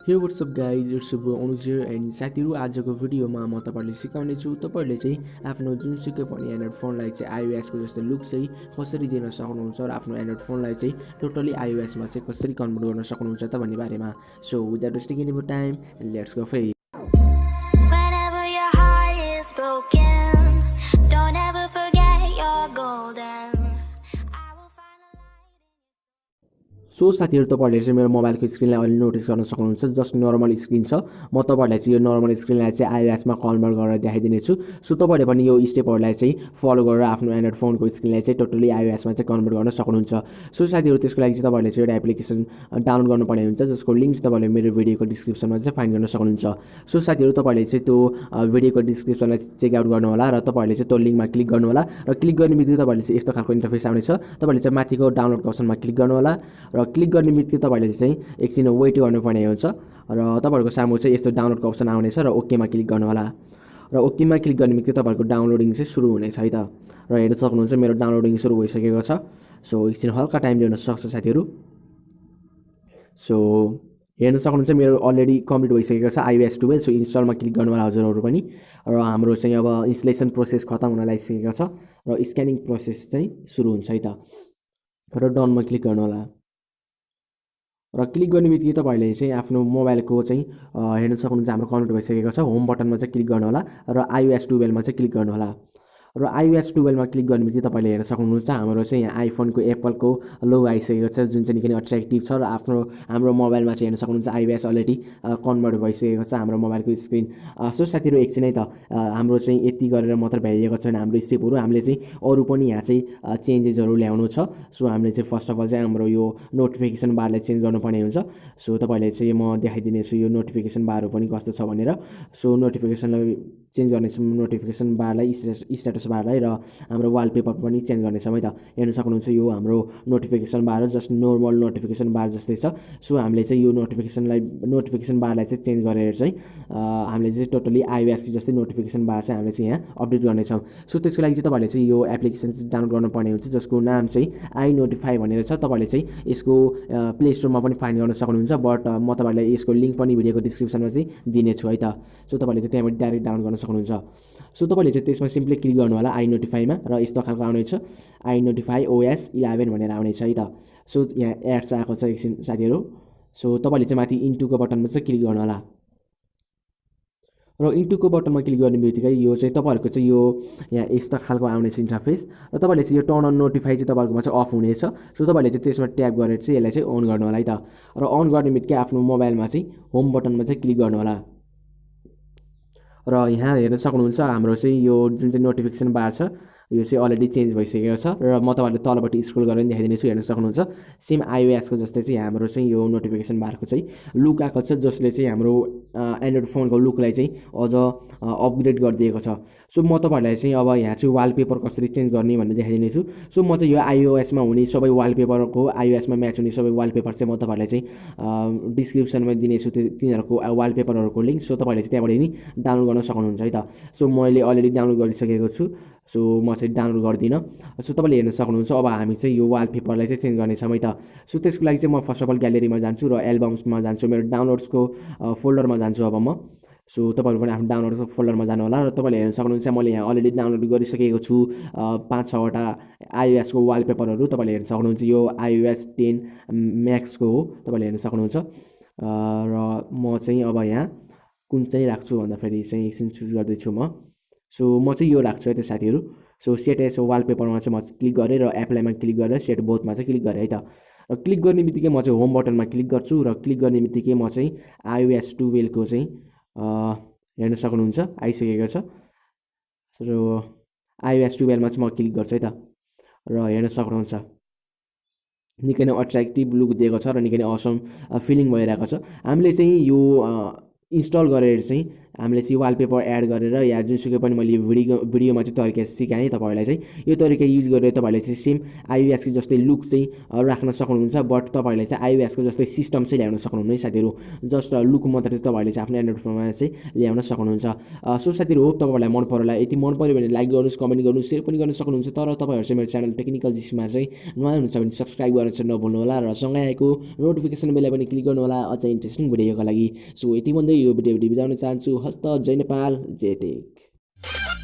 हे what's up guys it's Anuj here and साथीहरू आजको भिडियोमा म तपाईँहरूले सिकाउने छु तपाईँहरूले चाहिँ आफ्नो जुनसुकै पनि एन्ड्रोइड फोनलाई चाहिँ आइओएसको जस्तो लुक चाहिँ कसरी दिन सक्नुहुन्छ र आफ्नो एन्ड्रोइड फोनलाई चाहिँ टोटली आइओएसमा चाहिँ कसरी कन्भर्ट गर्न सक्नुहुन्छ त भन्ने बारेमा so without wasting any time let's go फेरि Whenever your heart is broken, don't ever forget you're golden. I will find a light. So साथीहरू तपाईँहरूले चाहिँ मेरो मोबाइलको स्क्रिनलाई अहिले नोटिस गर्न सक्नुहुन्छ जस्ट नर्मल स्क्रिन छ म तपाईँहरूलाई चाहिँ यो नर्मल स्क्रिनलाई चाहिँ आइओएसमा कन्भर्ट गरेर देखाइदिनेछु सो तपाईँहरूले पनि यो स्टेपहरूलाई चाहिँ फलो गरेर आफ्नो एन्ड्रोइड फोनको स्क्रिनलाई चाहिँ टोटली आइओएसमा चाहिँ कन्भर्ट गर्न सक्नुहुन्छ सो साथीहरू त्यसको लागि चाहिँ तपाईँहरूले चाहिँ एउटा एप्लिकेसन डाउनलोड गर्नुपर्ने हुन्छ जसको लिङ्क चाहिँ तपाईँले मेरो भिडियोको डिस्क्रिप्सनमा चाहिँ फाइन्ड गर्न सक्नुहुन्छ सो साथीहरू तपाईँहरूले चाहिँ त्यो भिडियोको डिस्क्रिप्सनलाई चेकआउट गर्नु होला र तपाईँहरूले चाहिँ त्यो लिङ्कमा क्लिक गर्नु होला र क्लिक गर्ने बित्तिकै तपाईँहरूले चाहिँ यस्तो खालको इन्टरफेस आउनेछ तपाईँले चाहिँ माथिको डाउनलोडको अप्सनमा क्लिक गर्नु होला र क्लिक गर्ने बित्तिकै तपाईँले चाहिँ एकछिन वेट गर्नुपर्ने हुन्छ र तपाईँहरूको सामु चाहिँ यस्तो डाउनलोडको अप्सन आउनेछ र ओकेमा क्लिक गर्नु होला र ओकेमा क्लिक गर्ने बित्तिकै तपाईँहरूको डाउनलोडिङ चाहिँ सुरु हुनेछ है त र हेर्न सक्नुहुन्छ मेरो डाउनलोडिङ सुरु भइसकेको छ सो एकछिन हल्का टाइम लिन सक्छ साथीहरू सो हेर्न सक्नुहुन्छ मेरो अलरेडी कम्प्लिट भइसकेको छ iOS 12 सो इन्स्टलमा क्लिक गर्नु होला हजुरहरू पनि र हाम्रो चाहिँ अब इन्स्टलेसन प्रोसेस खतम हुन लागिसकेको छ र स्क्यानिङ प्रोसेस चाहिँ सुरु हुन्छ है त र डनमा क्लिक गर्नु होला र क्लिक गर्ने बित्तिकै तपाईँले चाहिँ आफ्नो मोबाइलको चाहिँ हेर्न सक्नुहुन्छ हाम्रो कन्भर्ट भइसकेको छ होम बटनमा चाहिँ क्लिक गर्नु होला र iOS 12 मा चाहिँ क्लिक गर्नु होला र iOS 12 मा क्लिक गर्ने बित्तिकै तपाईँले हेर्न सक्नुहुन्छ हाम्रो चाहिँ यहाँ आइफोनको एप्पलको लोगो आइसकेको छ जुन चाहिँ निकै नै अट्र्याक्टिभ छ र हाम्रो मोबाइलमा चाहिँ हेर्न सक्नुहुन्छ iOS अलरेडी कन्भर्ट भइसकेको छ हाम्रो मोबाइलको स्क्रिन सो साथीहरू एकछिन है त हाम्रो चाहिँ यति गरेर मात्र भ्याइएको छैन हाम्रो स्टेपहरू हामीले चाहिँ अरू पनि यहाँ चाहिँ चेन्जेसहरू ल्याउनु छ सो हामीले चाहिँ फर्स्ट अफ अल चाहिँ हाम्रो यो नोटिफिकेसन बारलाई चेन्ज गर्नुपर्ने हुन्छ सो तपाईँले चाहिँ म देखाइदिनेछु यो नोटिफिकेसन बारहरू पनि कस्तो छ भनेर सो नोटिफिकेसनलाई चेन्ज गर्नेछौँ नोटिफिकेसन बारलाई स्ट्याटस बारलाई र हाम्रो वालपेपर पनि चेन्ज गर्नेछौँ है त हेर्न सक्नुहुन्छ यो हाम्रो नोटिफिकेसन बार हो जस्ट नर्मल नोटिफिकेसन बार जस्तै छ सो हामीले चाहिँ यो नोटिफिकेसन बारलाई चाहिँ चेन्ज गरेर चाहिँ हामीले चाहिँ टोटली आइओएस जस्तै नोटिफिकेसन बार चाहिँ हामीले चाहिँ यहाँ अपडेट गर्नेछौँ सो त्यसको लागि चाहिँ तपाईँले चाहिँ यो एप्लिकेसन चाहिँ डाउनलोड गर्नुपर्ने हुन्छ जसको नाम चाहिँ आई नोटिफाई भनेर छ तपाईँले चाहिँ यसको प्ले स्टोरमा पनि फाइन्ड गर्न सक्नुहुन्छ बट म तपाईँलाई यसको लिङ्क पनि भिडियोको डिस्क्रिप्सनमा चाहिँ दिनेछु है त सो तपाईँले चाहिँ त्यहाँबाट डाइरेक्ट डाउनलोड गर्न सक्नुहुन्छ सो तपाईँले चाहिँ त्यसमा सिम्पली क्लिक गर्नु होला आई नोटिफाईमा र यस्तो खालको आउनेछ आई नोटिफाई OS 11 भनेर आउनेछ है त सो यहाँ एड्स आएको छ एकछिन साथीहरू सो तपाईँले चाहिँ माथि इन्टुको बटनमा चाहिँ क्लिक गर्नु होला र इन्टुको बटनमा क्लिक गर्ने बित्तिकै यो चाहिँ तपाईँहरूको चाहिँ यो यहाँ यस्तो खालको आउनेछ इन्टरफेस र तपाईँले चाहिँ यो टर्न अन नोटिफाई चाहिँ तपाईँहरूकोमा चाहिँ अफ हुनेछ सो तपाईँले चाहिँ त्यसमा ट्याप गरेर चाहिँ यसलाई चाहिँ अन गर्नु होला है त र अन गर्ने बित्तिकै आफ्नो मोबाइलमा चाहिँ होम बटनमा चाहिँ क्लिक गर्नु होला र यहाँ हेर्न सक्नुहुन्छ हाम्रो चाहिँ यो जुन चाहिँ नोटिफिकेसन बार छ यो चाहिँ अलरेडी चेन्ज भइसकेको छ र म तपाईँहरूले तलपट्टि स्क्रोल गरेर देखाइदिनेछु हेर्न सक्नुहुन्छ सेम आइओएसको जस्तै चाहिँ हाम्रो चाहिँ यो नोटिफिकेसन बारको चाहिँ लुक आएको छ जसले चाहिँ हाम्रो एन्ड्रोइड फोनको लुकलाई चाहिँ अझ अपग्रेड गरिदिएको छ सो म तपाईँहरूलाई चाहिँ अब यहाँ चाहिँ वालपेपर कसरी चेन्ज गर्ने भन्ने देखाइदिनेछु सो म चाहिँ यो आइओएसमा हुने सबै वालपेपरको आइओएसमा म्याच हुने सबै वालपेपर चाहिँ म तपाईँहरूलाई चाहिँ डिस्क्रिप्सनमा दिनेछु तिनीहरूको वालपेपरहरूको लिङ्क सो तपाईँले चाहिँ त्यहाँबाट नि डाउनलोड गर्न सक्नुहुन्छ है त सो मैले अलरेडी डाउनलोड गरिसकेको छु सो म चाहिँ डाउनलोड गर्दिनँ सो तपाईँले हेर्न सक्नुहुन्छ अब हामी चाहिँ यो वालपेपरलाई चाहिँ चेन्ज गर्नेछौँ है त सो त्यसको लागि चाहिँ म फर्स्ट अफ अल ग्यालेरीमा जान्छु र एल्बम्समा जान्छु मेरो डाउनलोड्सको फोल्डरमा जान्छु अब म सो तपाईँहरू पनि आफ्नो डाउनलोडको फोल्डरमा जानु होला र तपाईँले हेर्न सक्नुहुन्छ मैले यहाँ अलरेडी डाउनलोड गरिसकेको छु 5-6वटा आइओएसको वालपेपरहरू तपाईँले हेर्न सक्नुहुन्छ यो iOS 10 म्याक्सको हो तपाईँले हेर्न सक्नुहुन्छ र म चाहिँ अब यहाँ कुन चाहिँ राख्छु भन्दाखेरि चाहिँ एकछिन चुज गर्दैछु म सो म चाहिँ यो राख्छु है त साथीहरू सो सेट एस वालपेपरमा चाहिँ म क्लिक गरेँ र एप्लाईमा क्लिक गरेर सेट बोथमा चाहिँ क्लिक गरेँ है त र क्लिक गर्ने बित्तिकै म चाहिँ होम बटनमा क्लिक गर्छु र क्लिक गर्ने बित्तिकै म चाहिँ iOS 12 को चाहिँ हेर्न सक्नुहुन्छ आइसकेको छ र iOS 12 मा चाहिँ म क्लिक गर्छु है त र हेर्न सक्नुहुन्छ निकै नै अट्र्याक्टिभ लुक दिएको छ र निकै नै असम फिलिङ भइरहेको छ हामीले चाहिँ यो इन्स्टल गरेर चाहिँ हामीले चाहिँ वालपेपर एड गरेर या जुनसुकै पनि मैले भिडियोमा चाहिँ तरिका सिकाएँ तपाईँहरूलाई चाहिँ यो तरिका युज गरेर तपाईँहरूले चाहिँ सेम आइओएसको जस्तै लुक चाहिँ राख्न सक्नुहुन्छ बट तपाईँहरूले चाहिँ आइओएसको जस्तै सिस्टम चाहिँ ल्याउन सक्नुहुन्न साथीहरू जस्ट लुक मात्रै तपाईँहरूले चाहिँ आफ्नो एन्ड्रोइड फोनमा चाहिँ ल्याउन सक्नुहुन्छ सो साथीहरू होप तपाईँहरूलाई मन पऱ्यो होला यदि मन पऱ्यो भने लाइक गर्नुहोस् कमेन्ट गर्नुहोस् सेयर पनि गर्न सक्नुहुन्छ तर तपाईँहरू चाहिँ मेरो च्यानल टेक्निकल जिसमा चाहिँ नयाँ हुनुहुन्छ भने सब्सक्राइब गर्न चाहिँ नभुल्नु होला र सँगै आएको नोटिफिकेसन बेललाई पनि क्लिक गर्नु होला अझ इन्ट्रेस्टिङ भिडियोको लागि सो यति भन्दै यो भिडियो बिताउन चाहन्छु हस्त जय नेपाल जय टेक